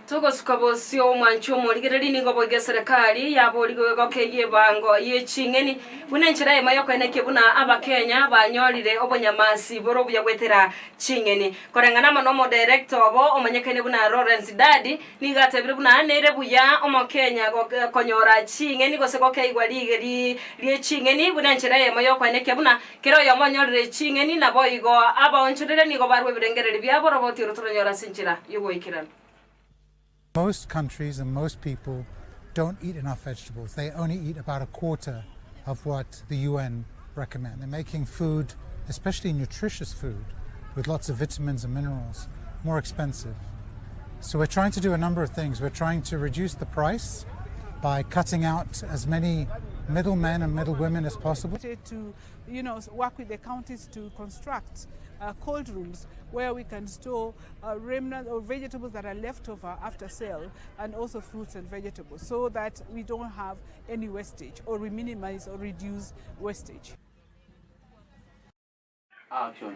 Togo sukabosio mwanchumo ligireri ningo boge Eserekali yabo ligo kege Ebango ye Chinyeni bunenchira emayo kweneke buna abakenya banyolire obonyamasi boro buya gwetera Chinyeni korengana manomo director obo omanyekene buna Lawrence Dadi nigatebire buna nere buya omokenya konyora Chinyeni gose gokeigwa ligeri lie Chinyeni bunenchira emayo kweneke buna kero yomonyolire Chinyeni nabo igo abaonchirire nigo barwe birengereri byabo roboti rutonyora sinchira yugo ikirana. Most countries and most people don't eat enough vegetables. They only eat about a quarter of what the UN recommend. They're making food, especially nutritious food, with lots of vitamins and minerals, more expensive. So we're trying to do a number of things. We're trying to reduce the price by cutting out as many middlemen and middlewomen as possible. To work with the counties to construct cold rooms where we can store remnants or vegetables that are left over after sale, and also fruits and vegetables, so that we don't have any wastage, or we minimize or reduce wastage.